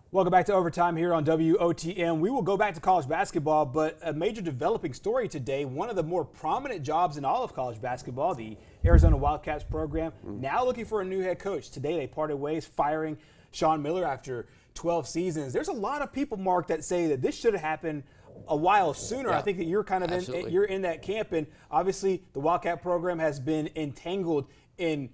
Welcome back to Overtime here on WOTM. We will go back to college basketball, but a major developing story today. One of the more prominent jobs in all of college basketball, the Arizona Wildcats program, now looking for a new head coach. Today they parted ways, firing Sean Miller after 12 seasons. There's a lot of people, Mark, that say that this should have happened a while sooner. Yeah, I think that you're kind of you're in that camp, and obviously the Wildcat program has been entangled in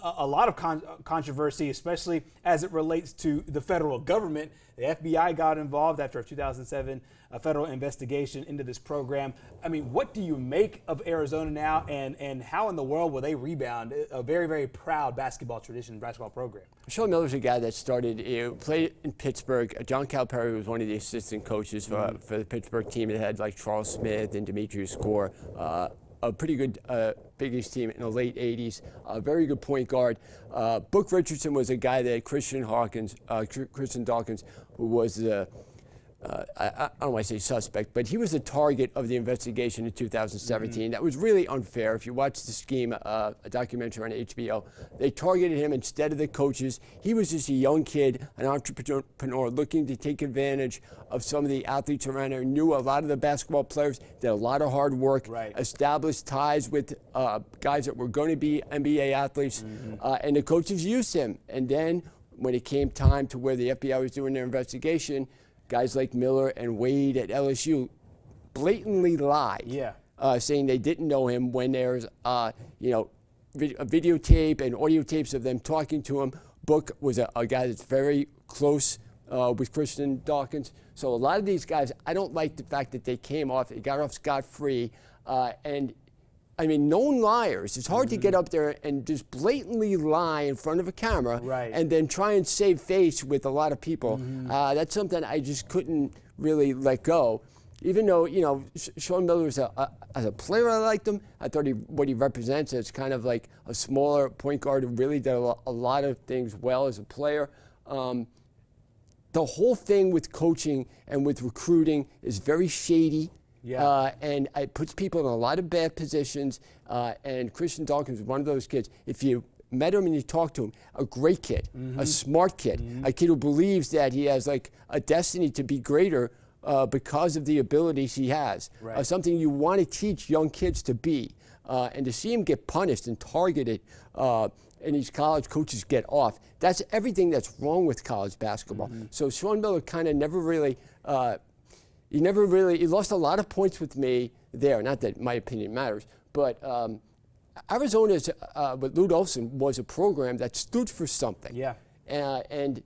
a lot of controversy, especially as it relates to the federal government. The FBI got involved after a 2007 federal investigation into this program. I mean, what do you make of Arizona now, and how in the world will they rebound a very, very proud basketball tradition, basketball program? Sean Miller's a guy that played in Pittsburgh. John Calipari was one of the assistant coaches for the Pittsburgh team. It had like Charles Smith and Demetrius Gore. A pretty good Big East team in the late 80s, a very good point guard. Book Richardson was a guy that Christian Dawkins, who was I don't want to say suspect, but he was the target of the investigation in 2017. That was really unfair. If you watch the Scheme, a documentary on HBO, they targeted him instead of the coaches. He was just a young kid, an entrepreneur looking to take advantage of some of the athletes around there. Knew a lot of the basketball players, did a lot of hard work, established ties with guys that were going to be NBA athletes, and the coaches used him. And then when it came time to where the FBI was doing their investigation, guys like Miller and Wade at LSU blatantly lied, saying they didn't know him when there's, a videotape and audio tapes of them talking to him. Book was a guy that's very close with Christian Dawkins. So a lot of these guys, I don't like the fact that they got off scot-free, and I mean, known liars. It's hard to get up there and just blatantly lie in front of a camera and then try and save face with a lot of people. That's something I just couldn't really let go. Even though, Sean Miller was as a player, I liked him. I thought what he represents is kind of like a smaller point guard who really did a lot of things well as a player. The whole thing with coaching and with recruiting is very shady. And it puts people in a lot of bad positions. And Christian Dawkins was one of those kids. If you met him and you talked to him, a great kid, a smart kid, a kid who believes that he has like a destiny to be greater because of the abilities he has. Something you want to teach young kids to be. And to see him get punished and targeted and these college coaches get off, that's everything that's wrong with college basketball. So Sean Miller kind of never really he lost a lot of points with me there. Not that my opinion matters, but Arizona's, with Lute Olson, was a program that stood for something. And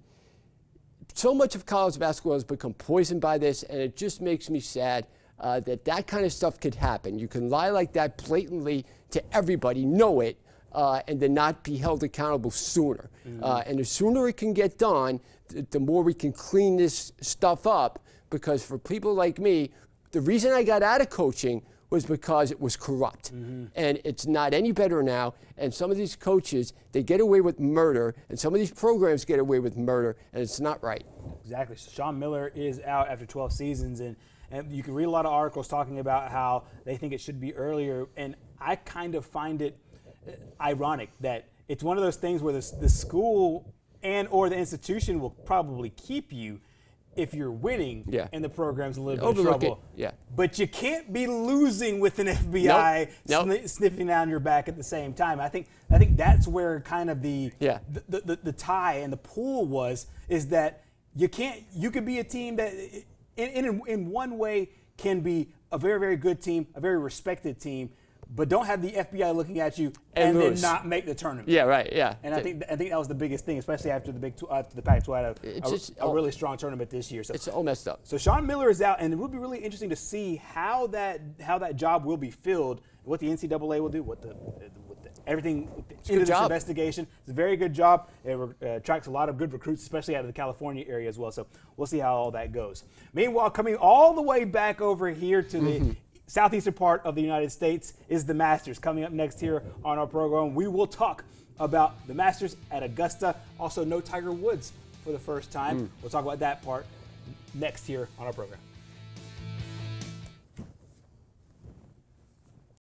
so much of college basketball has become poisoned by this, and it just makes me sad that kind of stuff could happen. You can lie like that blatantly to everybody, know it, and then not be held accountable sooner. And the sooner it can get done, the more we can clean this stuff up. Because for people like me, the reason I got out of coaching was because it was corrupt. And it's not any better now. And some of these coaches, they get away with murder, and some of these programs get away with murder, and it's not right. Exactly. So Sean Miller is out after 12 seasons, and you can read a lot of articles talking about how they think it should be earlier. And I kind of find it ironic that it's one of those things where the school and or the institution will probably keep you if you're winning and the program's a little bit of trouble. But you can't be losing with an FBI sniffing down your back at the same time. I think that's where kind of the tie and the pull is that you could be a team that in one way can be a very, very good team, a very respected team, but don't have the FBI looking at you and then not make the tournament. And I think that was the biggest thing, especially after the Pac-12 had a really strong tournament this year. So it's all messed up. So Sean Miller is out, and it will be really interesting to see how that job will be filled, what the NCAA will do, everything into this investigation. It's a very good job. It attracts a lot of good recruits, especially out of the California area as well. So we'll see how all that goes. Meanwhile, coming all the way back over here to the southeastern part of the United States is the Masters. Coming up next here on our program, we will talk about the Masters at Augusta. Also, no Tiger Woods for the first time. We'll talk about that part next here on our program.